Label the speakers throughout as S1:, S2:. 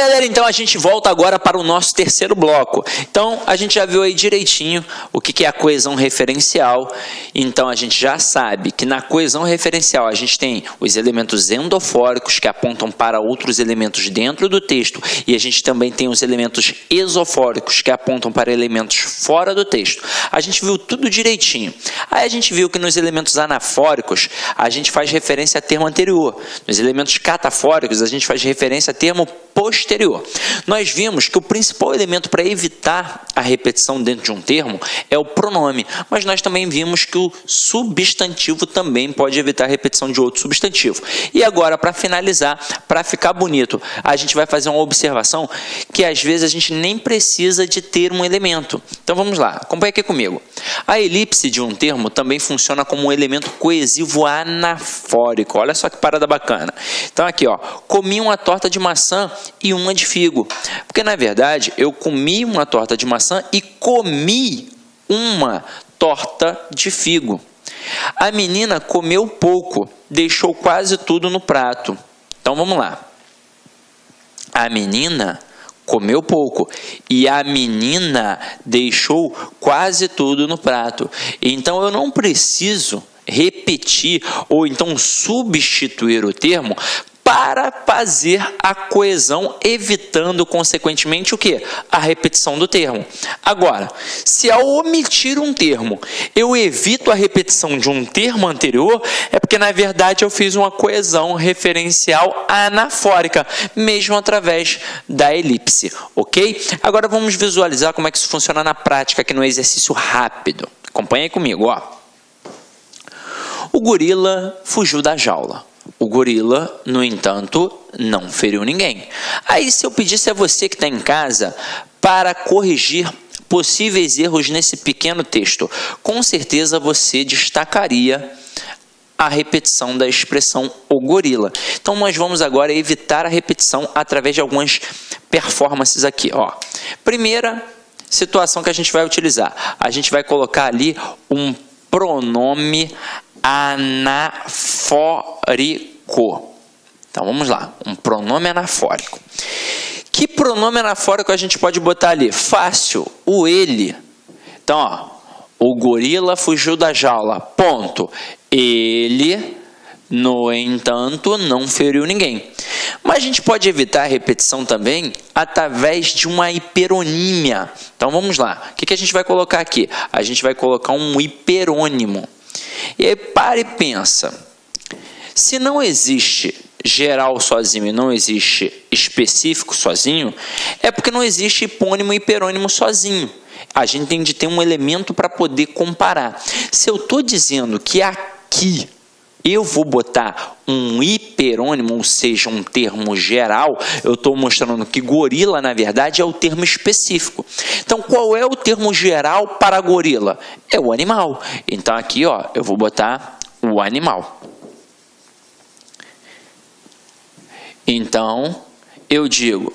S1: Galera, então a gente volta agora para o nosso terceiro bloco. Então a gente já viu aí direitinho o que é a coesão referencial. Então a gente já sabe que na coesão referencial a gente tem os elementos endofóricos que apontam para outros elementos dentro do texto, e a gente também tem os elementos esofóricos que apontam para elementos fora do texto. A gente viu tudo direitinho. Aí a gente viu que nos elementos anafóricos a gente faz referência a termo anterior. Nos elementos catafóricos a gente faz referência a termo posterior. Nós vimos que o principal elemento para evitar a repetição dentro de um termo é o pronome, mas nós também vimos que o substantivo também pode evitar a repetição de outro substantivo. E agora, para finalizar, para ficar bonito, a gente vai fazer uma observação que às vezes a gente nem precisa de ter um elemento. Então vamos lá, acompanha aqui comigo. A elipse de um termo também funciona como um elemento coesivo anafórico. Olha só que parada bacana. Então aqui, ó, comi uma torta de maçã e uma de figo. Porque na verdade eu comi uma torta de maçã e comi uma torta de figo. A menina comeu pouco, deixou quase tudo no prato. Então vamos lá. A menina comeu pouco e a menina deixou quase tudo no prato. Então eu não preciso repetir ou então substituir o termo para fazer a coesão, evitando consequentemente o quê? A repetição do termo. Agora, se ao omitir um termo eu evito a repetição de um termo anterior, é porque na verdade eu fiz uma coesão referencial anafórica, mesmo através da elipse, ok? Agora vamos visualizar como é que isso funciona na prática aqui no exercício rápido. Acompanhe aí comigo, ó. O gorila fugiu da jaula. O gorila, no entanto, não feriu ninguém. Aí, se eu pedisse a você que está em casa para corrigir possíveis erros nesse pequeno texto, com certeza você destacaria a repetição da expressão o gorila. Então, nós vamos agora evitar a repetição através de algumas performances aqui. Ó. Primeira situação que a gente vai utilizar. A gente vai colocar ali um pronome anafórico. Então vamos lá, um pronome anafórico. Que pronome anafórico a gente pode botar ali? Fácil, o ele. Então, ó, o gorila fugiu da jaula, ponto. Ele, no entanto, não feriu ninguém. Mas a gente pode evitar a repetição também através de uma hiperonímia. Então vamos lá, o que a gente vai colocar aqui? A gente vai colocar um hiperônimo. E aí, para e pensa. Se não existe geral sozinho e não existe específico sozinho, é porque não existe hipônimo e hiperônimo sozinho. A gente tem de ter um elemento para poder comparar. Se eu estou dizendo que aqui eu vou botar um hiperônimo, ou seja, um termo geral, eu estou mostrando que gorila, na verdade, é o termo específico. Então, qual é o termo geral para gorila? É o animal. Então, aqui, ó, eu vou botar o animal. Então, eu digo,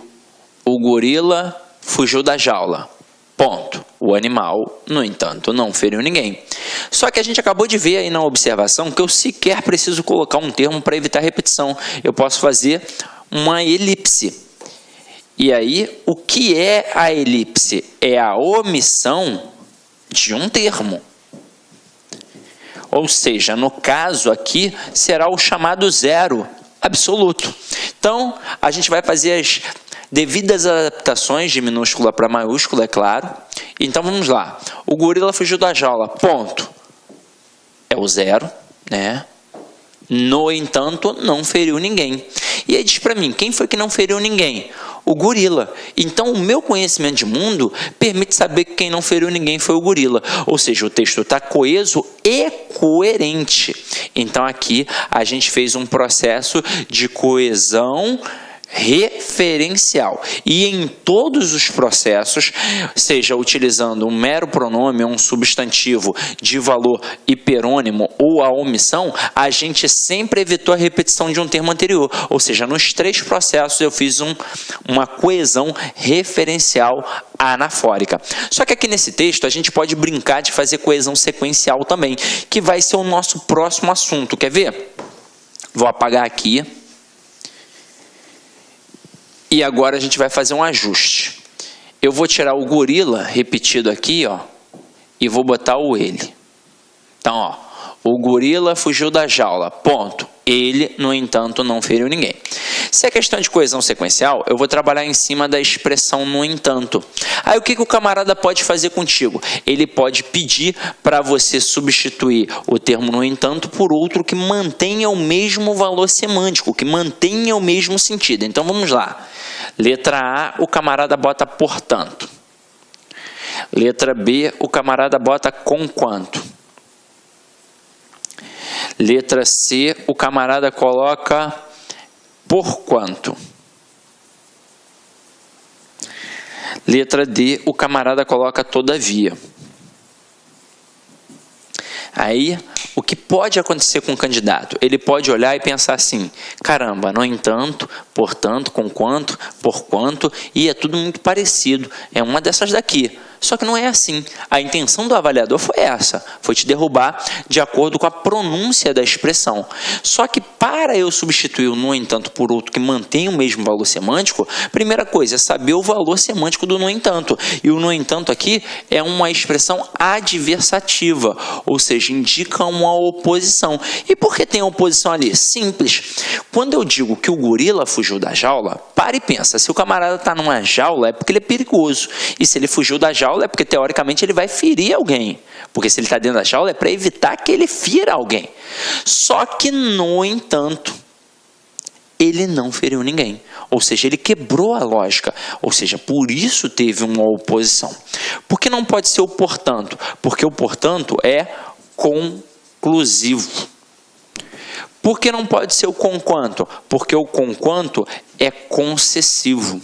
S1: o gorila fugiu da jaula. Ponto. O animal, no entanto, não feriu ninguém. Só que a gente acabou de ver aí na observação que eu sequer preciso colocar um termo para evitar repetição. Eu posso fazer uma elipse. E aí, o que é a elipse? É a omissão de um termo. Ou seja, no caso aqui, será o chamado zero absoluto. Então, a gente vai fazer as devidas adaptações de minúscula para maiúscula, é claro. Então, vamos lá. O gorila fugiu da jaula, ponto. É o zero, né? No entanto, não feriu ninguém. E aí diz para mim, quem foi que não feriu ninguém? O gorila. Então, o meu conhecimento de mundo permite saber que quem não feriu ninguém foi o gorila. Ou seja, o texto está coeso e coerente. Então, aqui a gente fez um processo de coesão referencial. E em todos os processos, seja utilizando um mero pronome ou um substantivo de valor hiperônimo ou a omissão, a gente sempre evitou a repetição de um termo anterior. Ou seja, nos três processos eu fiz uma coesão referencial anafórica. Só que aqui nesse texto a gente pode brincar de fazer coesão sequencial também, que vai ser o nosso próximo assunto. Quer ver? Vou apagar aqui. E agora a gente vai fazer um ajuste. Eu vou tirar o gorila repetido aqui, ó, e vou botar o ele. Então, ó, o gorila fugiu da jaula, ponto. Ele, no entanto, não feriu ninguém. Se é questão de coesão sequencial, eu vou trabalhar em cima da expressão no entanto. Aí o que o camarada pode fazer contigo? Ele pode pedir para você substituir o termo no entanto por outro que mantenha o mesmo valor semântico, que mantenha o mesmo sentido. Então vamos lá. Letra A, o camarada bota portanto. Letra B, o camarada bota conquanto. Letra C, o camarada coloca porquanto. Letra D, o camarada coloca todavia. Aí, o que pode acontecer com o candidato? Ele pode olhar e pensar assim, caramba, no entanto, portanto, conquanto, porquanto, e é tudo muito parecido. É uma dessas daqui. Só que não é assim. A intenção do avaliador foi essa, foi te derrubar de acordo com a pronúncia da expressão. Só que para eu substituir o no entanto por outro que mantém o mesmo valor semântico, primeira coisa é saber o valor semântico do no entanto. E o no entanto aqui é uma expressão adversativa, ou seja, indica uma oposição. E por que tem oposição ali? Simples. Quando eu digo que o gorila fugiu da jaula, para e pensa, se o camarada está numa jaula é porque ele é perigoso. E se ele fugiu da jaula é porque, teoricamente, ele vai ferir alguém. Porque se ele está dentro da jaula é para evitar que ele fira alguém. Só que, no entanto, ele não feriu ninguém. Ou seja, ele quebrou a lógica. Ou seja, por isso teve uma oposição. Por que não pode ser o portanto? Porque o portanto é conclusivo. Por que não pode ser o conquanto? Porque o conquanto é concessivo.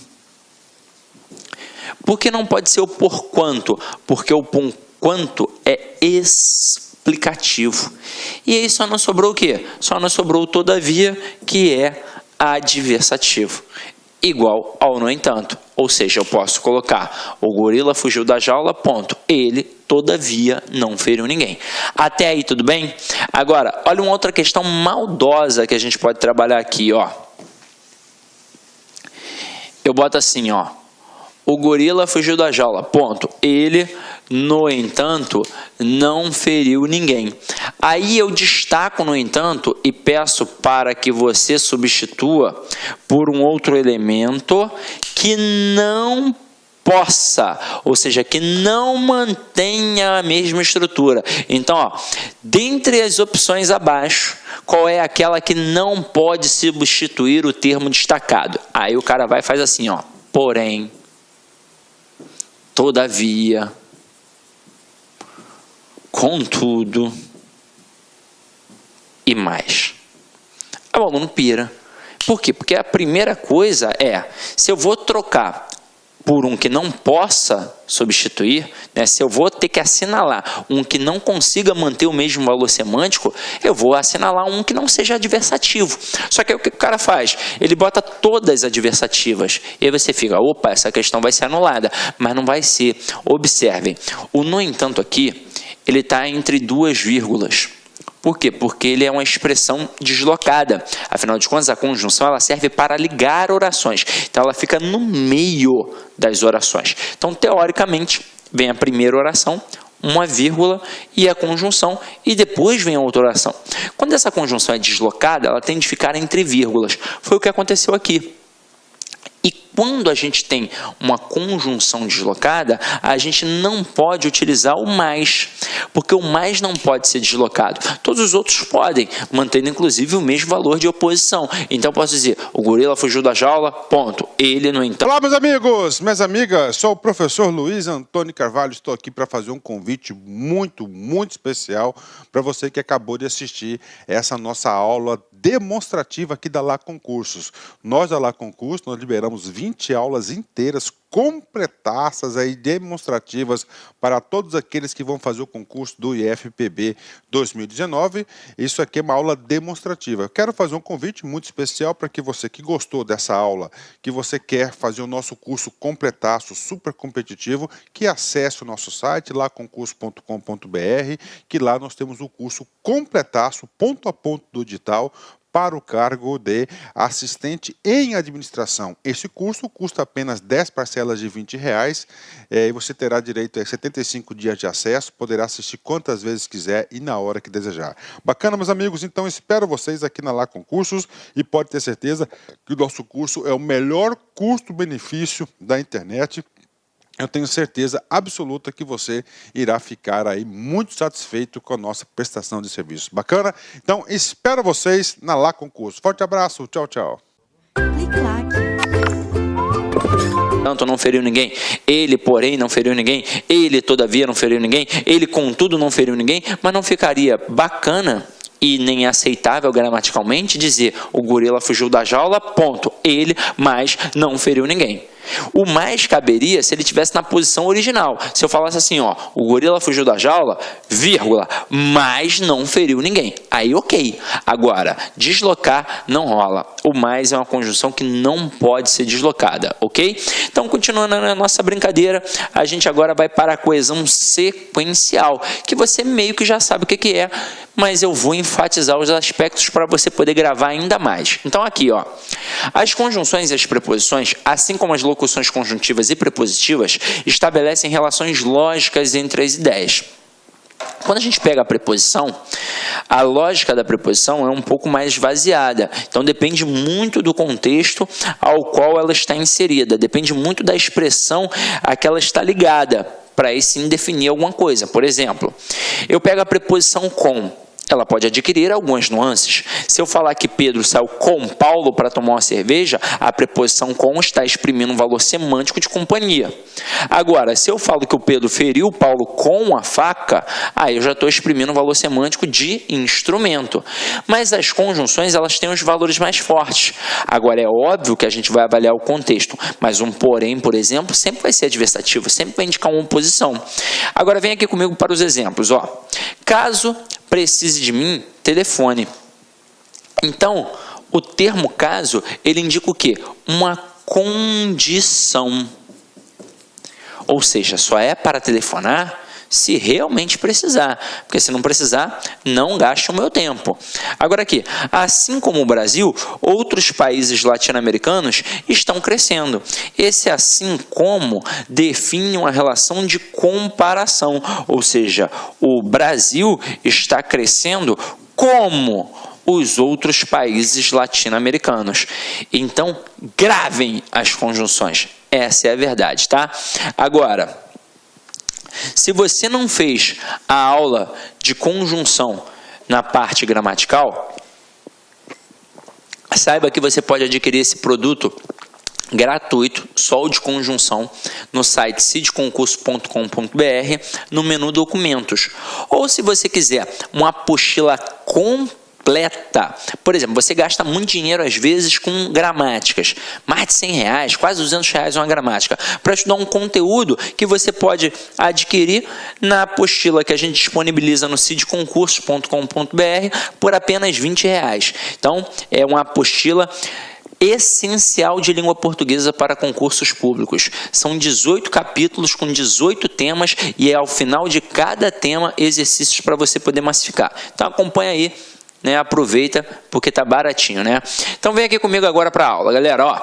S1: Por que não pode ser o porquanto? Porque o porquanto é explicativo. E aí só nos sobrou o quê? Só nos sobrou o todavia, que é adversativo. Igual ao no entanto. Ou seja, eu posso colocar o gorila fugiu da jaula, ponto. Ele, todavia, não feriu ninguém. Até aí, tudo bem? Agora, olha uma outra questão maldosa que a gente pode trabalhar aqui, ó. Eu boto assim, ó. O gorila fugiu da jaula, ponto. Ele, no entanto, não feriu ninguém. Aí eu destaco, no entanto, e peço para que você substitua por um outro elemento que não possa, ou seja, que não mantenha a mesma estrutura. Então, ó, dentre as opções abaixo, qual é aquela que não pode substituir o termo destacado? Aí o cara vai e faz assim, ó, porém, todavia, contudo e mais. O aluno pira. Por quê? Porque a primeira coisa é, se eu vou trocar por um que não possa substituir, né, se eu vou ter que assinalar um que não consiga manter o mesmo valor semântico, eu vou assinalar um que não seja adversativo. Só que aí o que o cara faz? Ele bota todas adversativas. E aí você fica, opa, essa questão vai ser anulada. Mas não vai ser. Observem, o no entanto aqui, ele está entre duas vírgulas. Por quê? Porque ele é uma expressão deslocada. Afinal de contas, a conjunção ela serve para ligar orações. Então, ela fica no meio das orações. Então, teoricamente, vem a primeira oração, uma vírgula e a conjunção, e depois vem a outra oração. Quando essa conjunção é deslocada, ela tem de ficar entre vírgulas. Foi o que aconteceu aqui. E quando a gente tem uma conjunção deslocada, a gente não pode utilizar o mais, porque o mais não pode ser deslocado. Todos os outros podem, mantendo inclusive o mesmo valor de oposição. Então eu posso dizer, o gorila fugiu da jaula, ponto. Ele, no entanto...
S2: Olá, meus amigos, minhas amigas, sou o professor Luiz Antônio Carvalho, estou aqui para fazer um convite muito especial para você que acabou de assistir essa nossa aula demonstrativa aqui da Lá Concursos. Nós da Lá Concursos, nós liberamos 20 aulas inteiras, completaças aí, demonstrativas para todos aqueles que vão fazer o concurso do IFPB 2019. Isso aqui é uma aula demonstrativa. Eu quero fazer um convite muito especial para que você que gostou dessa aula, que você quer fazer o nosso curso completaço, super competitivo, que acesse o nosso site, laconcurso.com.br, que lá nós temos o curso completaço, ponto a ponto do digital, para o cargo de assistente em administração. Esse curso custa apenas 10 parcelas de R$20 e você terá direito a 75 dias de acesso, poderá assistir quantas vezes quiser e na hora que desejar. Bacana, meus amigos? Então espero vocês aqui na Lá Concursos e pode ter certeza que o nosso curso é o melhor custo-benefício da internet. Eu tenho certeza absoluta que você irá ficar aí muito satisfeito com a nossa prestação de serviço. Bacana? Então, espero vocês na Lá Concurso. Forte abraço, tchau, tchau.
S1: Tanto não feriu ninguém, ele, porém, não feriu ninguém, ele, todavia, não feriu ninguém, ele, contudo, não feriu ninguém, mas não ficaria bacana e nem aceitável gramaticalmente dizer o gorila fugiu da jaula, ponto, ele, mas não feriu ninguém. O mais caberia se ele estivesse na posição original. Se eu falasse assim, ó, o gorila fugiu da jaula, vírgula, mas não feriu ninguém. Aí ok. Agora, deslocar não rola. O mais é uma conjunção que não pode ser deslocada, ok? Então, continuando na nossa brincadeira, a gente agora vai para a coesão sequencial, que você meio que já sabe o que é, mas eu vou enfatizar os aspectos para você poder gravar ainda mais. Então, aqui, ó, as conjunções e as preposições, assim como as locuções conjuntivas e prepositivas, estabelecem relações lógicas entre as ideias. Quando a gente pega a preposição, a lógica da preposição é um pouco mais esvaziada. Então, depende muito do contexto ao qual ela está inserida. Depende muito da expressão a que ela está ligada, para aí sim definir alguma coisa. Por exemplo, eu pego a preposição com. Ela pode adquirir algumas nuances. Se eu falar que Pedro saiu com Paulo para tomar uma cerveja, a preposição com está exprimindo um valor semântico de companhia. Agora, se eu falo que o Pedro feriu Paulo com a faca, aí eu já estou exprimindo um valor semântico de instrumento. Mas as conjunções, elas têm os valores mais fortes. Agora, é óbvio que a gente vai avaliar o contexto, mas um porém, por exemplo, sempre vai ser adversativo, sempre vai indicar uma oposição. Agora, vem aqui comigo para os exemplos. Ó. Caso precise de mim, telefone. Então, o termo caso, ele indica o quê? Uma condição. Ou seja, só é para telefonar se realmente precisar, porque se não precisar, não gaste o meu tempo. Agora aqui, assim como o Brasil, outros países latino-americanos estão crescendo. Esse assim como define uma relação de comparação, ou seja, o Brasil está crescendo como os outros países latino-americanos. Então, gravem as conjunções. Essa é a verdade, tá? Agora, se você não fez a aula de conjunção na parte gramatical, saiba que você pode adquirir esse produto gratuito, só o de conjunção, no site cidconcurso.com.br, no menu documentos. Ou se você quiser uma apostila completa, por exemplo, você gasta muito dinheiro às vezes com gramáticas, mais de R$100, quase R$200 uma gramática, para estudar um conteúdo que você pode adquirir na apostila que a gente disponibiliza no cidconcurso.com.br por apenas R$20. Então, é uma apostila essencial de língua portuguesa para concursos públicos. São 18 capítulos com 18 temas e é ao final de cada tema exercícios para você poder massificar. Então, acompanha aí. Né, aproveita porque tá baratinho, né? Então vem aqui comigo agora para a aula, galera, ó.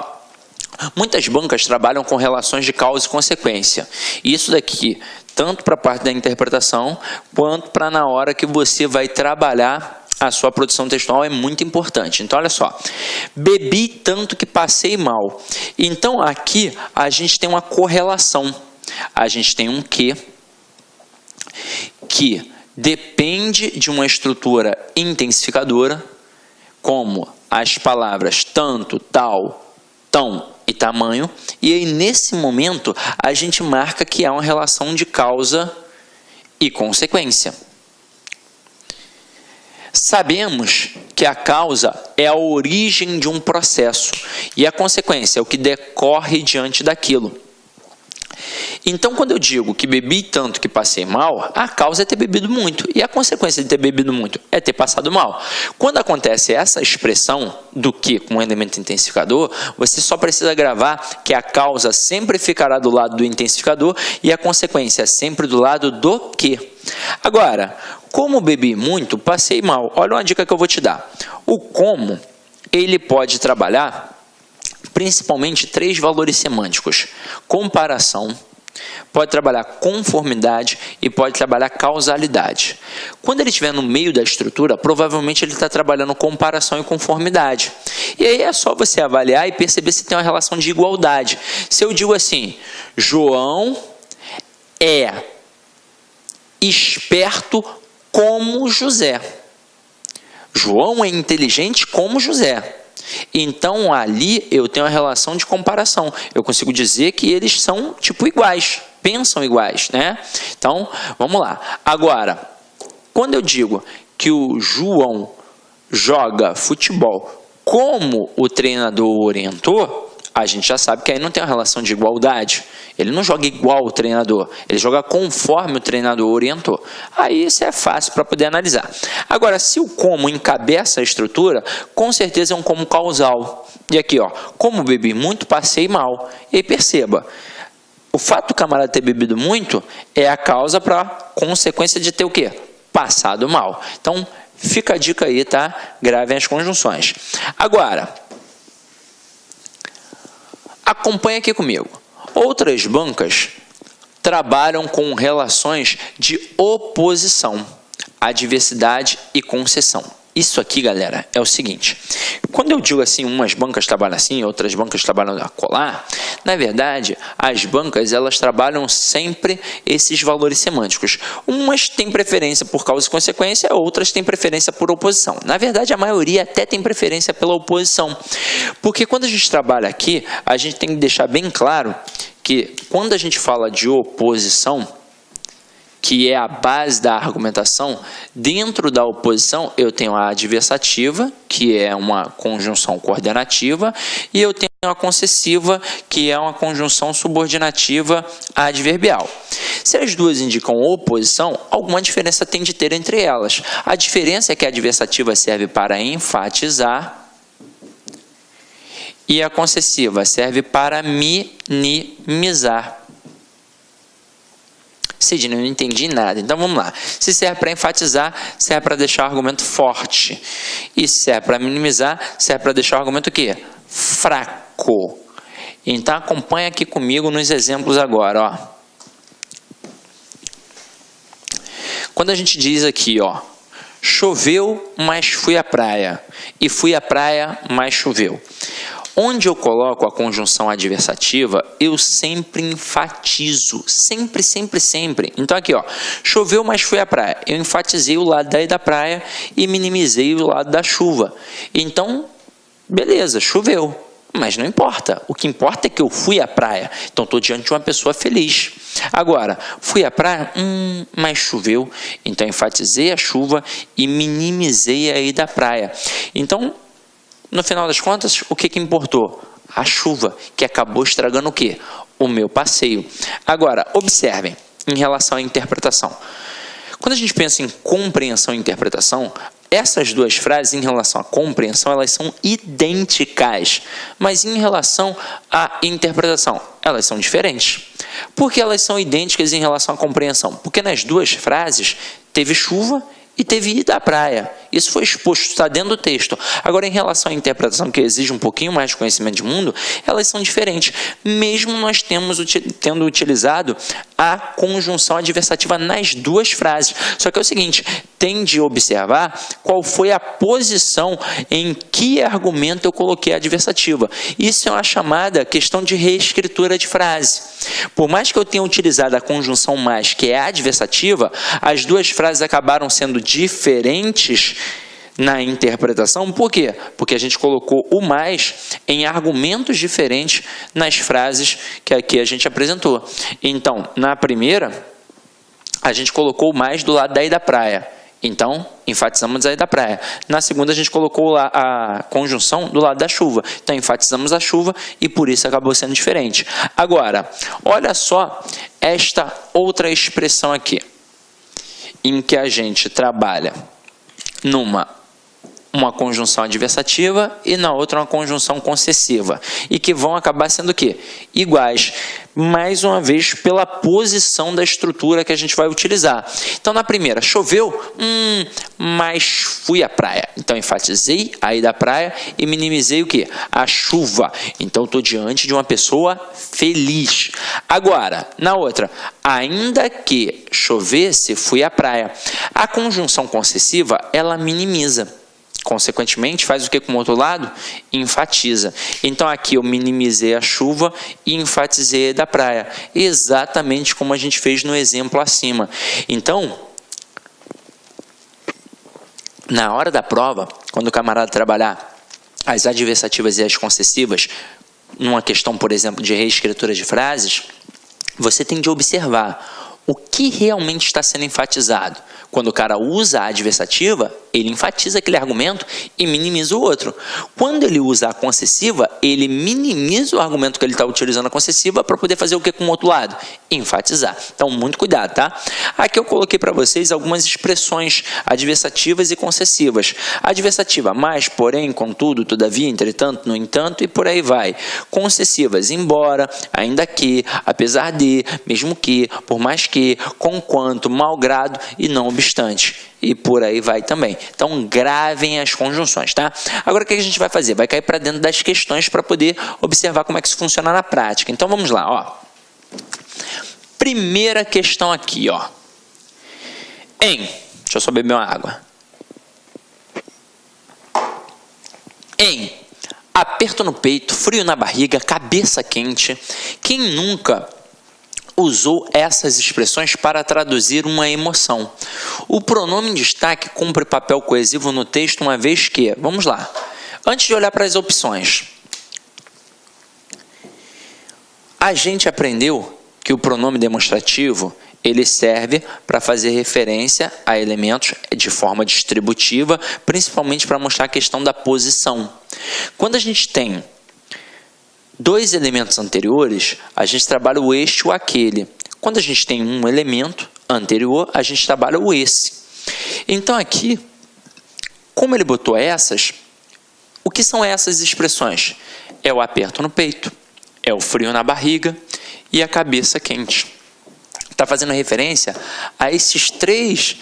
S1: Muitas bancas trabalham com relações de causa e consequência. Isso daqui, tanto para a parte da interpretação, quanto para na hora que você vai trabalhar a sua produção textual, é muito importante. Então, olha só. Bebi tanto que passei mal. Então, aqui a gente tem uma correlação. A gente tem um que depende de uma estrutura intensificadora, como as palavras tanto, tal, tão e tamanho, e aí nesse momento a gente marca que há uma relação de causa e consequência. Sabemos que a causa é a origem de um processo e a consequência é o que decorre diante daquilo. Então, quando eu digo que bebi tanto que passei mal, a causa é ter bebido muito. E a consequência de ter bebido muito é ter passado mal. Quando acontece essa expressão do que com um elemento intensificador, você só precisa gravar que a causa sempre ficará do lado do intensificador e a consequência sempre do lado do que. Agora, como bebi muito, passei mal. Olha uma dica que eu vou te dar. O como, ele pode trabalhar principalmente 3 valores semânticos: comparação, pode trabalhar conformidade e pode trabalhar causalidade. Quando ele estiver no meio da estrutura, provavelmente ele está trabalhando comparação e conformidade. E aí é só você avaliar e perceber se tem uma relação de igualdade. Se eu digo assim, João é esperto como José. João é inteligente como José. Então, ali eu tenho uma relação de comparação. Eu consigo dizer que eles são, tipo, iguais, pensam iguais, né? Então, vamos lá. Agora, quando eu digo que o João joga futebol como o treinador orientou, a gente já sabe que aí não tem uma relação de igualdade. Ele não joga igual o treinador, ele joga conforme o treinador orientou. Aí isso é fácil para poder analisar. Agora, se o como encabeça a estrutura, com certeza é um como causal. E aqui, ó, como bebi muito, passei mal. E perceba, o fato do camarada ter bebido muito é a causa para consequência de ter o quê? Passado mal. Então, fica a dica aí, tá? Gravem as conjunções. Agora, acompanha aqui comigo. Outras bancas trabalham com relações de oposição, adversidade e concessão. Isso aqui, galera, é o seguinte. Quando eu digo assim, umas bancas trabalham assim, outras bancas trabalham acolá, na verdade, as bancas, elas trabalham sempre esses valores semânticos. Umas têm preferência por causa e consequência, outras têm preferência por oposição. Na verdade, a maioria até tem preferência pela oposição. Porque quando a gente trabalha aqui, a gente tem que deixar bem claro que quando a gente fala de oposição, que é a base da argumentação, dentro da oposição eu tenho a adversativa, que é uma conjunção coordenativa, e eu tenho a concessiva, que é uma conjunção subordinativa adverbial. Se as duas indicam oposição, alguma diferença tem de ter entre elas. A diferença é que a adversativa serve para enfatizar e a concessiva serve para minimizar. Sidney, não entendi nada. Então vamos lá. Se serve para enfatizar, serve para deixar o argumento forte. E se serve para minimizar, serve para deixar o argumento o quê? Fraco. Então acompanha aqui comigo nos exemplos agora, ó. Quando a gente diz aqui, ó, choveu, mas fui à praia. E fui à praia, mas choveu. Onde eu coloco a conjunção adversativa, eu sempre enfatizo. Sempre, sempre, sempre. Então aqui, ó, choveu, mas fui à praia. Eu enfatizei o lado daí da praia e minimizei o lado da chuva. Então, beleza, choveu. Mas não importa. O que importa é que eu fui à praia. Então, estou diante de uma pessoa feliz. Agora, fui à praia, mas choveu. Então, enfatizei a chuva e minimizei a ida à praia. Então, no final das contas, o que importou? A chuva, que acabou estragando o quê? O meu passeio. Agora, observem, em relação à interpretação. Quando a gente pensa em compreensão e interpretação, essas duas frases, em relação à compreensão, elas são idênticas. Mas em relação à interpretação, elas são diferentes. Por que elas são idênticas em relação à compreensão? Porque nas duas frases teve chuva e teve ida à praia. Isso foi exposto, está dentro do texto. Agora, em relação à interpretação, que exige um pouquinho mais de conhecimento de mundo, elas são diferentes. Mesmo nós tendo utilizado a conjunção adversativa nas duas frases. Só que é o seguinte, tem de observar qual foi a posição em que argumento eu coloquei a adversativa. Isso é uma chamada questão de reescritura de frase. Por mais que eu tenha utilizado a conjunção mais, que é a adversativa, as duas frases acabaram sendo diferentes na interpretação. Por quê? Porque a gente colocou o mais em argumentos diferentes nas frases que aqui a gente apresentou. Então, na primeira, a gente colocou o mais do lado daí da praia. Então, enfatizamos aí da praia. Na segunda, a gente colocou a conjunção do lado da chuva. Então, enfatizamos a chuva e por isso acabou sendo diferente. Agora, olha só esta outra expressão aqui, em que a gente trabalha uma conjunção adversativa e na outra uma conjunção concessiva. E que vão acabar sendo o quê? Iguais. mais uma vez pela posição da estrutura que a gente vai utilizar. Então, na primeira, choveu, mas fui à praia. Então, enfatizei a ida à praia e minimizei o quê? A chuva. Então, estou diante de uma pessoa feliz. Agora, na outra, ainda que chovesse, fui à praia. A conjunção concessiva, ela minimiza. Consequentemente, faz o que com o outro lado? Enfatiza. Então, aqui eu minimizei a chuva e enfatizei a da praia. Exatamente como a gente fez no exemplo acima. Então, na hora da prova, quando o camarada trabalhar as adversativas e as concessivas, numa questão, por exemplo, de reescritura de frases, você tem de observar o que realmente está sendo enfatizado. Quando o cara usa a adversativa, ele enfatiza aquele argumento e minimiza o outro. Quando ele usa a concessiva, ele minimiza o argumento que ele está utilizando a concessiva para poder fazer o que com o outro lado? Enfatizar. Então, muito cuidado, tá? Aqui eu coloquei para vocês algumas expressões adversativas e concessivas. Adversativa, mas, porém, contudo, todavia, entretanto, no entanto, e por aí vai. Concessivas, embora, ainda que, apesar de, mesmo que, por mais que, conquanto, malgrado e não obstante. E por aí vai também. Então, gravem as conjunções, tá? Agora, o que a gente vai fazer? Vai cair para dentro das questões para poder observar como é que isso funciona na prática. Então, vamos lá, ó. Primeira questão aqui, ó. Deixa eu só beber uma água. Aperto no peito, frio na barriga, cabeça quente. Quem nunca usou essas expressões para traduzir uma emoção? O pronome em destaque cumpre papel coesivo no texto, uma vez que, vamos lá, antes de olhar para as opções, a gente aprendeu que o pronome demonstrativo ele serve para fazer referência a elementos de forma distributiva, principalmente para mostrar a questão da posição. Quando a gente tem dois elementos anteriores, a gente trabalha o este ou aquele. Quando a gente tem um elemento anterior, a gente trabalha o esse. Então aqui, como ele botou essas, o que são essas expressões? É o aperto no peito, é o frio na barriga e a cabeça quente. Está fazendo referência a esses três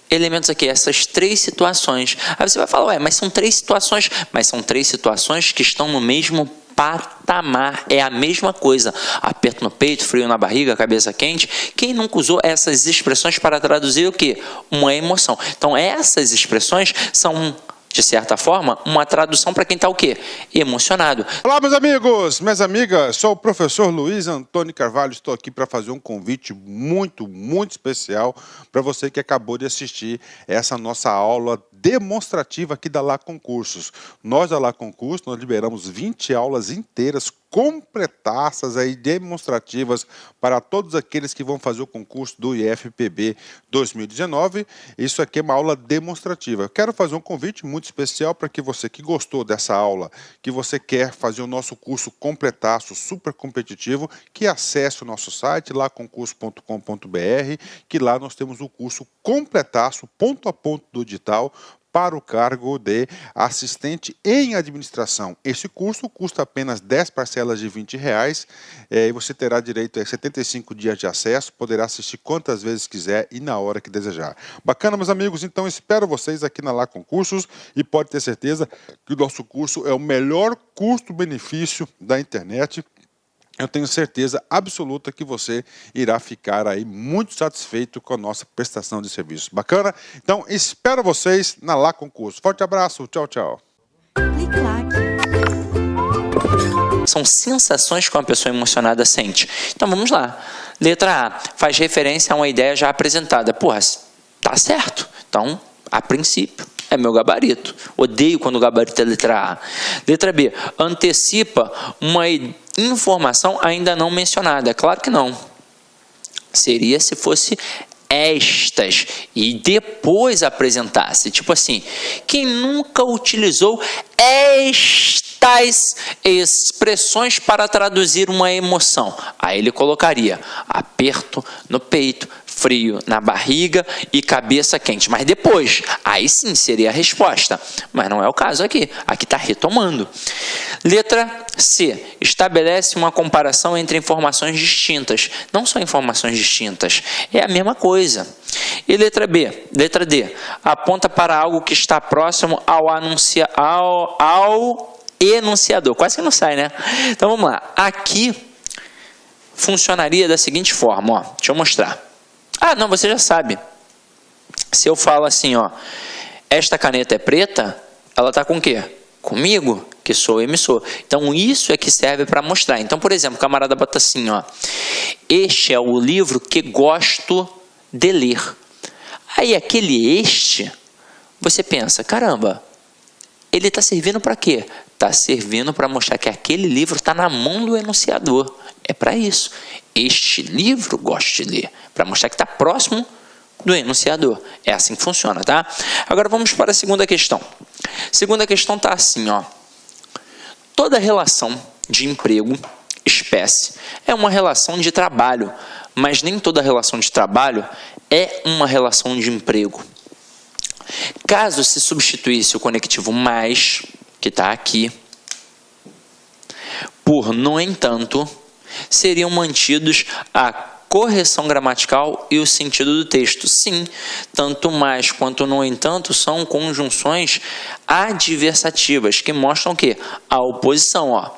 S1: elementos aqui, essas três situações. Aí você vai falar, ué, mas são três situações. Mas são três situações que estão no mesmo patamar, é a mesma coisa. Aperto no peito, frio na barriga, cabeça quente. Quem nunca usou essas expressões para traduzir o quê? Uma emoção. Então, essas expressões são, de certa forma, uma tradução para quem está o quê? Emocionado.
S2: Olá, meus amigos, minhas amigas, sou o professor Luiz Antônio Carvalho, estou aqui para fazer um convite muito especial para você que acabou de assistir essa nossa aula demonstrativa aqui da Lá Concursos. Nós da Lá Concursos, nós liberamos 20 aulas inteiras, completaças aí, demonstrativas para todos aqueles que vão fazer o concurso do IFPB 2019. Isso aqui é uma aula demonstrativa. Eu quero fazer um convite muito especial para que você que gostou dessa aula, que você quer fazer o nosso curso completaço, super competitivo, que acesse o nosso site, laconcurso.com.br, que lá nós temos o curso completaço, ponto a ponto do digital, para o cargo de assistente em administração. Esse curso custa apenas 10 parcelas de R$20 e você terá direito a 75 dias de acesso, poderá assistir quantas vezes quiser e na hora que desejar. Bacana, meus amigos? Então espero vocês aqui na Lá Concursos e pode ter certeza que o nosso curso é o melhor custo-benefício da internet. Eu tenho certeza absoluta que você irá ficar aí muito satisfeito com a nossa prestação de serviço. Bacana? Então, espero vocês na Lá Concurso. Forte abraço, tchau, tchau.
S1: São sensações que uma pessoa emocionada sente. Então, vamos lá. Letra A, faz referência a uma ideia já apresentada. Porra, tá certo. Então, a princípio, é meu gabarito. Odeio quando o gabarito é letra A. Letra B, antecipa uma informação ainda não mencionada. Claro que não. Seria se fosse estas e depois apresentasse. Tipo assim, quem nunca utilizou esta tais expressões para traduzir uma emoção. Aí ele colocaria aperto no peito, frio na barriga e cabeça quente. Mas depois, aí sim seria a resposta. Mas não é o caso aqui. Aqui está retomando. Letra C. Estabelece uma comparação entre informações distintas. Não são informações distintas. É a mesma coisa. E letra B. Letra D. Aponta para algo que está próximo ao enunciador. Quase que não sai, né? Então vamos lá. Aqui funcionaria da seguinte forma. Ó. Deixa eu mostrar. Ah, não, você já sabe. Se eu falo assim, ó, esta caneta é preta, ela está com o quê? Comigo, que sou o emissor. Então, isso é que serve para mostrar. Então, por exemplo, o camarada bota assim, ó, este é o livro que gosto de ler. Aí, aquele este, você pensa, caramba, ele está servindo para quê? Está servindo para mostrar que aquele livro está na mão do enunciador. É para isso. Este livro gosto de ler. Para mostrar que está próximo do enunciador. É assim que funciona, tá? Agora vamos para a segunda questão. Segunda questão está assim, ó. Toda relação de emprego, espécie, é uma relação de trabalho. Mas nem toda relação de trabalho é uma relação de emprego. Caso se substituísse o conectivo mais, que está aqui, por no entanto, seriam mantidos a correção gramatical e o sentido do texto. Sim, tanto mais quanto no entanto são conjunções adversativas que mostram o quê? A oposição, ó.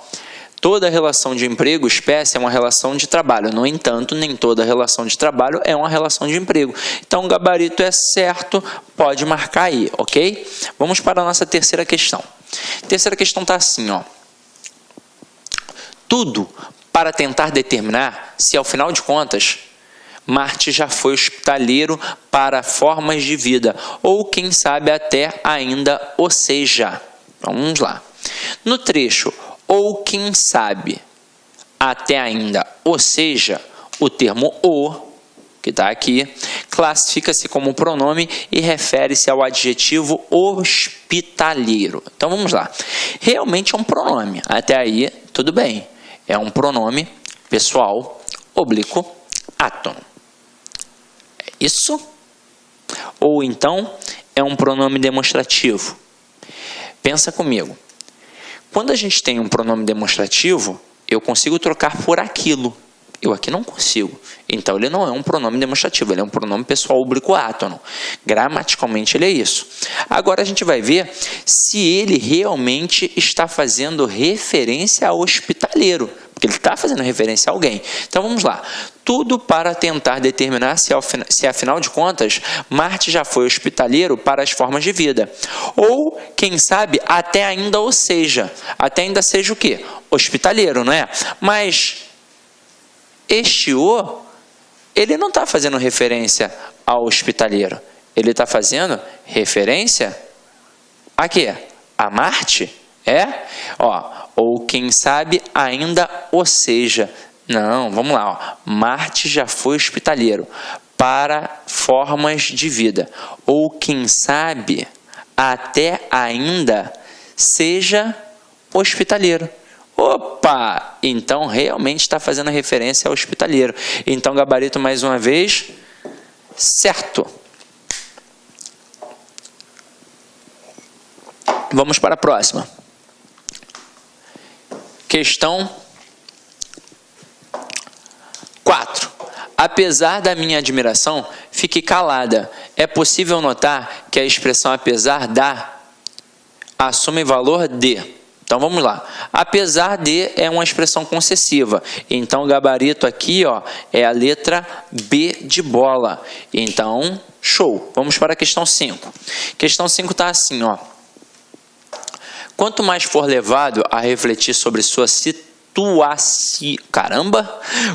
S1: Toda relação de emprego, espécie, é uma relação de trabalho. No entanto, nem toda relação de trabalho é uma relação de emprego. Então, o gabarito é certo, pode marcar aí, ok? Vamos para a nossa terceira questão. Terceira questão está assim, ó. Tudo para tentar determinar se, ao final de contas, Marte já foi hospitaleiro para formas de vida, ou, quem sabe, até ainda o seja. Vamos lá. No trecho, ou quem sabe, até ainda, ou seja, o termo o, que está aqui, classifica-se como pronome e refere-se ao adjetivo hospitaleiro. Então, vamos lá. Realmente é um pronome. Até aí, tudo bem. É um pronome pessoal, oblíquo, átono. É isso? Ou então, é um pronome demonstrativo. Pensa comigo. Quando a gente tem um pronome demonstrativo, eu consigo trocar por aquilo. Eu aqui não consigo. Então, ele não é um pronome demonstrativo, ele é um pronome pessoal oblíquo átono. Gramaticalmente, ele é isso. Agora, a gente vai ver se ele realmente está fazendo referência ao hospitaleiro, porque ele está fazendo referência a alguém. Então, vamos lá. Tudo para tentar determinar se, afinal de contas, Marte já foi hospitaleiro para as formas de vida. Ou, quem sabe, até ainda ou seja. Até ainda seja o quê? Hospitaleiro, não é? Mas este o, ele não está fazendo referência ao hospitaleiro. Ele está fazendo referência a quê? A Marte? É? Ó, ou quem sabe ainda ou seja. Não, vamos lá. Ó. Marte já foi hospitaleiro para formas de vida. Ou quem sabe até ainda seja hospitaleiro. Opa! Então, realmente está fazendo referência ao hospitaleiro. Então, gabarito mais uma vez, certo. Vamos para a próxima. Questão 4. Apesar da minha admiração, fique calada. É possível notar que a expressão apesar da assume valor de. Então, vamos lá. Apesar de é uma expressão concessiva. Então, o gabarito aqui, ó, é a letra B de bola. Então, show. Vamos para a questão 5. Questão 5 está assim, ó. Quanto mais for levado a refletir sobre sua situação,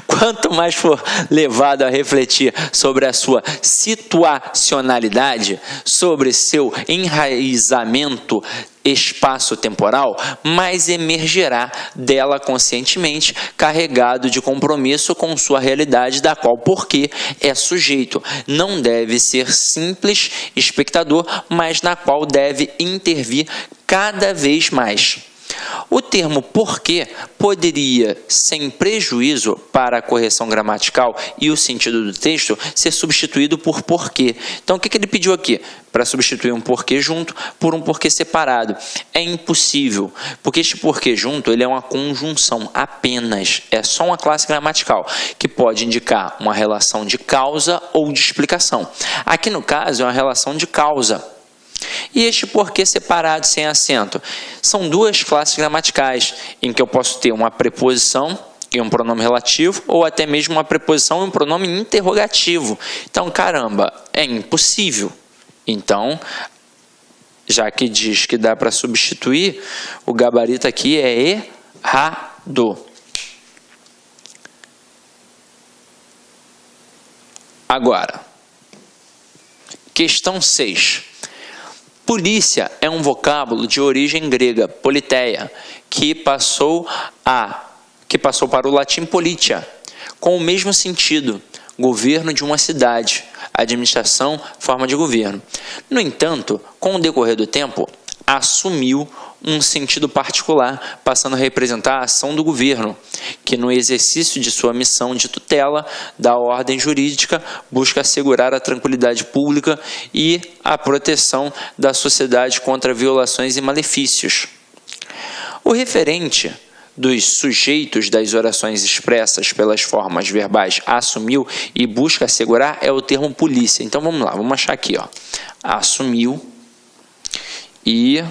S1: quanto mais for levado a refletir sobre a sua situacionalidade, sobre seu enraizamento espaço-temporal, mais emergerá dela conscientemente, carregado de compromisso com sua realidade, da qual, porque é sujeito. Não deve ser simples espectador, mas na qual deve intervir cada vez mais. O termo porque poderia, sem prejuízo para a correção gramatical e o sentido do texto, ser substituído por porquê. Então, o que ele pediu aqui? Para substituir um porquê junto por um porquê separado. É impossível, porque este porquê junto ele é uma conjunção apenas, é só uma classe gramatical, que pode indicar uma relação de causa ou de explicação. Aqui no caso é uma relação de causa. E este porquê separado sem acento? São duas classes gramaticais, em que eu posso ter uma preposição e um pronome relativo, ou até mesmo uma preposição e um pronome interrogativo. Então, caramba, é impossível. Então, já que diz que dá para substituir, o gabarito aqui é errado. Agora, questão 6. Polícia é um vocábulo de origem grega, politeia, que passou para o latim politia, com o mesmo sentido, governo de uma cidade, administração, forma de governo. No entanto, com o decorrer do tempo, assumiu um sentido particular, passando a representar a ação do governo, que no exercício de sua missão de tutela da ordem jurídica busca assegurar a tranquilidade pública e a proteção da sociedade contra violações e malefícios. O referente dos sujeitos das orações expressas pelas formas verbais assumiu e busca assegurar é o termo polícia. Então vamos lá, vamos achar aqui, ó. Assumiu e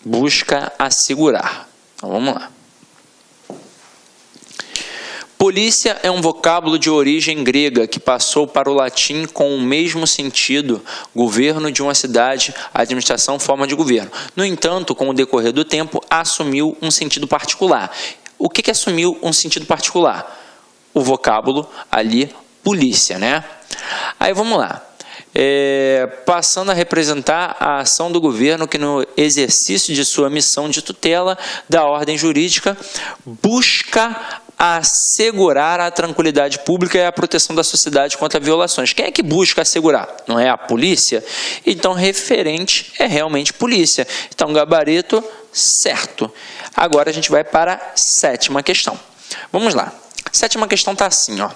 S1: busca assegurar. Então vamos lá. Polícia é um vocábulo de origem grega que passou para o latim com o mesmo sentido, governo de uma cidade, administração, forma de governo. No entanto, com o decorrer do tempo, assumiu um sentido particular. O que assumiu um sentido particular? O vocábulo ali, polícia, né? Aí vamos lá. Passando a representar a ação do governo que no exercício de sua missão de tutela da ordem jurídica busca assegurar a tranquilidade pública e a proteção da sociedade contra violações. Quem é que busca assegurar? Não é a polícia? Então, referente é realmente polícia. Então, gabarito certo. Agora a gente vai para a 7ª questão. Vamos lá. A 7ª questão está assim, ó.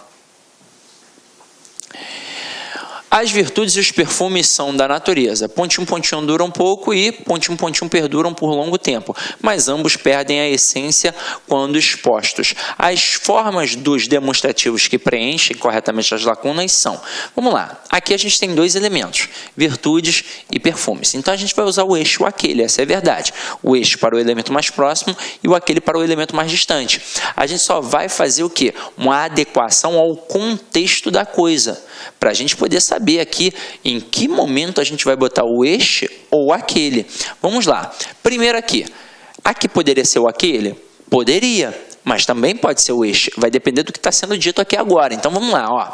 S1: As virtudes e os perfumes são da natureza. Pontinho, pontinho dura um pouco e pontinho, pontinho perduram por longo tempo, mas ambos perdem a essência quando expostos. As formas dos demonstrativos que preenchem corretamente as lacunas são... Vamos lá. Aqui a gente tem dois elementos, virtudes e perfumes. Então a gente vai usar o este e o aquele, essa é a verdade. O este para o elemento mais próximo e o aquele para o elemento mais distante. A gente só vai fazer o quê? Uma adequação ao contexto da coisa, para a gente poder saber aqui em que momento a gente vai botar o este ou aquele. Vamos lá. Primeiro aqui poderia ser o aquele? Poderia, mas também pode ser o este. Vai depender do que está sendo dito aqui agora. Então vamos lá, ó.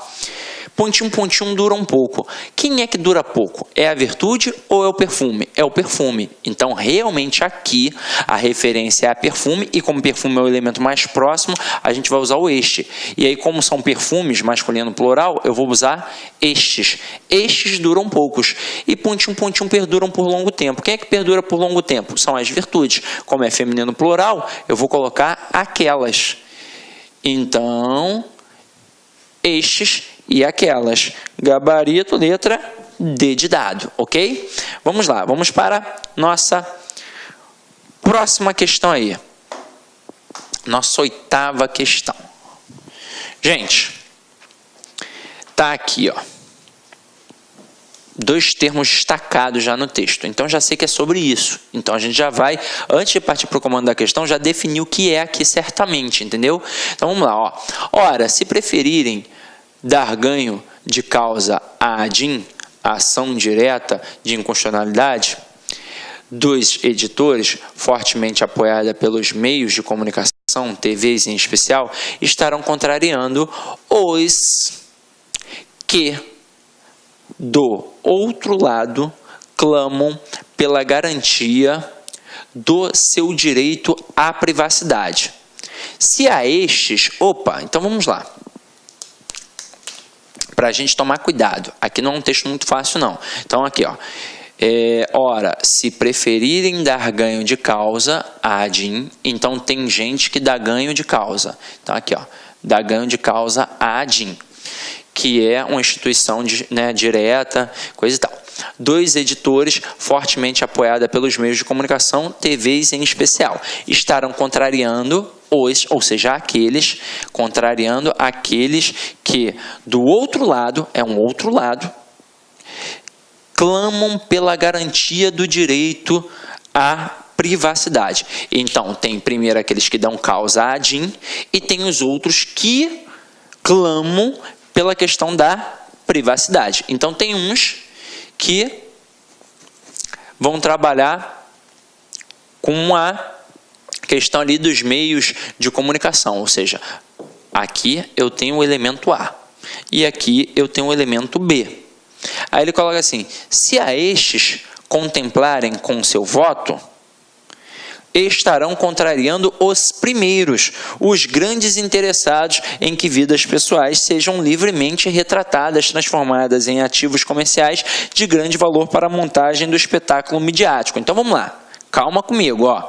S1: Pontinho, pontinho dura um pouco. Quem é que dura pouco? É a virtude ou é o perfume? É o perfume. Então, realmente aqui, a referência é a perfume, e como perfume é o elemento mais próximo, a gente vai usar o este. E aí, como são perfumes, masculino plural, eu vou usar estes. Estes duram poucos. E pontinho, pontinho perduram por longo tempo. Quem é que perdura por longo tempo? São as virtudes. Como é feminino plural, eu vou colocar aquelas. Então, estes e aquelas. Gabarito, letra D de dado, ok? Vamos lá, vamos para nossa próxima questão aí. Nossa 8ª questão. Gente, tá aqui, ó. Dois termos destacados já no texto. Então, já sei que é sobre isso. Então, a gente já vai, antes de partir para o comando da questão, já definir o que é aqui certamente, entendeu? Então, vamos lá, ó. Ora, se preferirem dar ganho de causa à ADIM, a ação direta de inconstitucionalidade, dos editores, fortemente apoiada pelos meios de comunicação, TVs em especial, estarão contrariando os que, do outro lado, clamam pela garantia do seu direito à privacidade. Se a estes... Opa, então vamos lá. Para a gente tomar cuidado. Aqui não é um texto muito fácil, não. Então, aqui, ó. Ora, se preferirem dar ganho de causa, ADIM, então tem gente que dá ganho de causa. Então aqui, ó, dá ganho de causa ADIM, que é uma instituição direta, coisa e tal. 2 editores, fortemente apoiada pelos meios de comunicação, TVs em especial, estarão contrariando contrariando aqueles que, do outro lado, clamam pela garantia do direito à privacidade. Então, tem primeiro aqueles que dão causa à ADIM e tem os outros que clamam pela questão da privacidade. Então, tem uns que vão trabalhar com a questão ali dos meios de comunicação, ou seja, aqui eu tenho o elemento A e aqui eu tenho o elemento B. Aí ele coloca assim: se a estes contemplarem com seu voto, estarão contrariando os primeiros, os grandes interessados em que vidas pessoais sejam livremente retratadas, transformadas em ativos comerciais de grande valor para a montagem do espetáculo midiático. Então vamos lá, calma comigo, ó.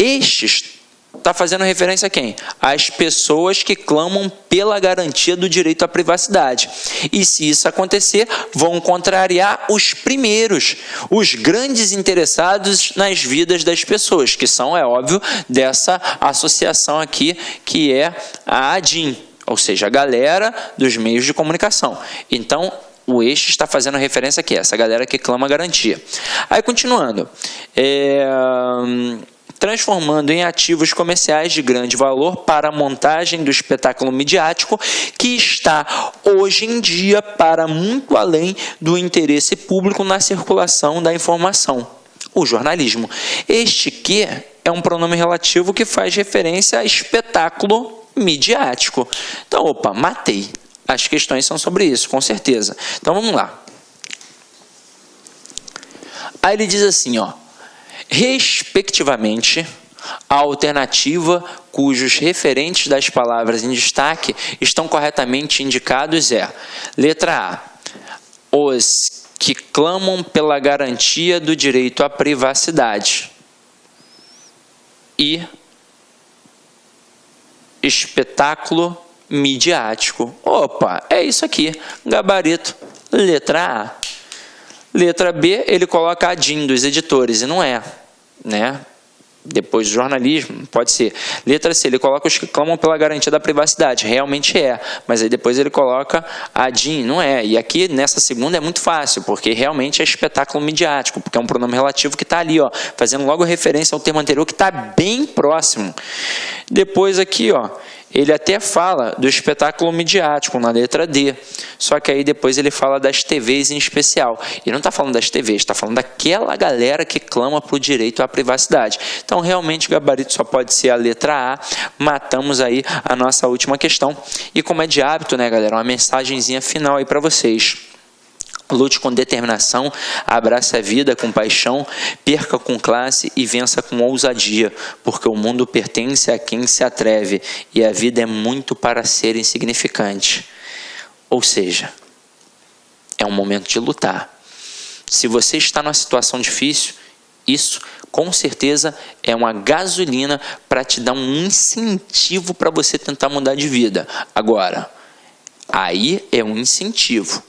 S1: Estes está fazendo referência a quem? As pessoas que clamam pela garantia do direito à privacidade. E se isso acontecer, vão contrariar os primeiros, os grandes interessados nas vidas das pessoas, que são, é óbvio, dessa associação aqui, que é a ADIM, ou seja, a galera dos meios de comunicação. Então, o eixo está fazendo referência aqui, essa galera que clama garantia. Aí, continuando, transformando em ativos comerciais de grande valor para a montagem do espetáculo midiático, que está hoje em dia para muito além do interesse público na circulação da informação, o jornalismo. Este que é um pronome relativo que faz referência a espetáculo midiático. Então, opa, matei. As questões são sobre isso, com certeza. Então, vamos lá. Aí ele diz assim, ó: respectivamente, a alternativa cujos referentes das palavras em destaque estão corretamente indicados é: letra A, os que clamam pela garantia do direito à privacidade, e espetáculo midiático. Opa, é isso aqui, gabarito, letra A. Letra B, ele coloca a ADIM dos editores, e não é, né? Depois do jornalismo, pode ser. Letra C, ele coloca os que clamam pela garantia da privacidade, realmente é, mas aí depois ele coloca a ADIM, não é. E aqui, nessa segunda, é muito fácil, porque realmente é espetáculo midiático, porque é um pronome relativo que está ali, ó, fazendo logo referência ao termo anterior, que está bem próximo. Depois aqui, ó, ele até fala do espetáculo midiático na letra D, só que aí depois ele fala das TVs em especial. Ele não está falando das TVs, está falando daquela galera que clama para o direito à privacidade. Então, realmente, o gabarito só pode ser a letra A. Matamos aí a nossa última questão. E como é de hábito, né, galera, uma mensagenzinha final aí para vocês. Lute com determinação, abrace a vida com paixão, perca com classe e vença com ousadia, porque o mundo pertence a quem se atreve e a vida é muito para ser insignificante. Ou seja, é um momento de lutar. Se você está numa situação difícil, isso com certeza é uma gasolina para te dar um incentivo para você tentar mudar de vida. Agora, aí é um incentivo.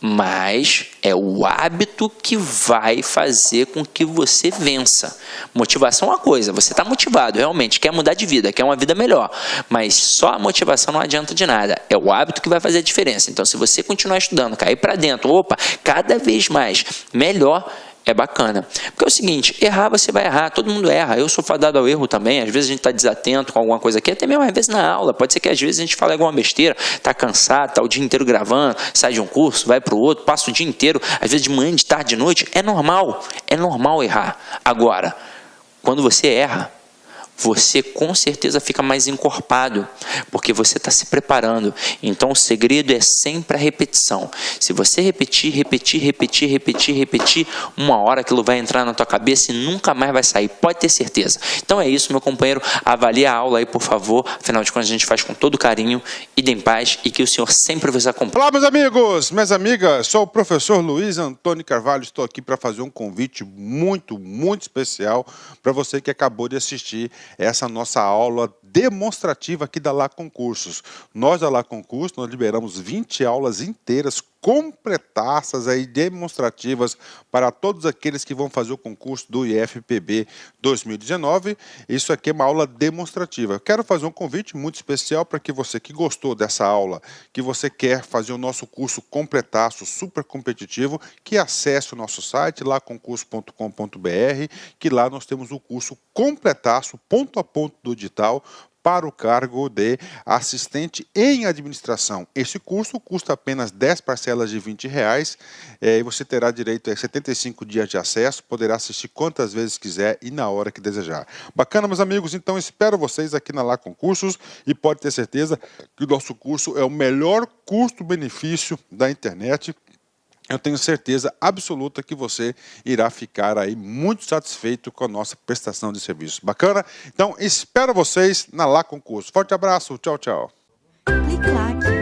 S1: Mas é o hábito que vai fazer com que você vença. Motivação é uma coisa, você está motivado, realmente, quer mudar de vida, quer uma vida melhor, mas só a motivação não adianta de nada, é o hábito que vai fazer a diferença. Então, se você continuar estudando, cair para dentro, opa, cada vez mais, melhor, é bacana. Porque é o seguinte, errar você vai errar, todo mundo erra, eu sou fadado ao erro também, às vezes a gente está desatento com alguma coisa aqui, até mesmo às vezes na aula, pode ser que às vezes a gente fale alguma besteira, está cansado, está o dia inteiro gravando, sai de um curso, vai para o outro, passa o dia inteiro, às vezes de manhã, de tarde, de noite, é normal errar. Agora, quando você erra, você com certeza fica mais encorpado, porque você está se preparando. Então o segredo é sempre a repetição. Se você repetir, uma hora aquilo vai entrar na tua cabeça e nunca mais vai sair, pode ter certeza. Então é isso, meu companheiro, avalie a aula aí, por favor, afinal de contas a gente faz com todo carinho, ide em paz e que o Senhor sempre vos acompanhe.
S2: Olá, meus amigos, minhas amigas, sou o professor Luiz Antônio Carvalho, estou aqui para fazer um convite muito especial para você que acabou de assistir essa nossa aula demonstrativa aqui da Lá Concursos. Nós da Lá Concursos, nós liberamos 20 aulas inteiras, completaças aí, demonstrativas para todos aqueles que vão fazer o concurso do IFPB 2019. Isso aqui é uma aula demonstrativa. Eu quero fazer um convite muito especial para que você que gostou dessa aula, que você quer fazer o nosso curso completaço, super competitivo, que acesse o nosso site, laconcurso.com.br, que lá nós temos o curso completaço, ponto a ponto do edital, para o cargo de assistente em administração. Esse curso custa apenas 10 parcelas de R$20 e você terá direito a 75 dias de acesso, poderá assistir quantas vezes quiser e na hora que desejar. Bacana, meus amigos? Então espero vocês aqui na Lá Concursos e pode ter certeza que o nosso curso é o melhor custo-benefício da internet. Eu tenho certeza absoluta que você irá ficar aí muito satisfeito com a nossa prestação de serviço. Bacana? Então, espero vocês na Lá Concurso. Forte abraço, tchau, tchau.
S3: Clique lá.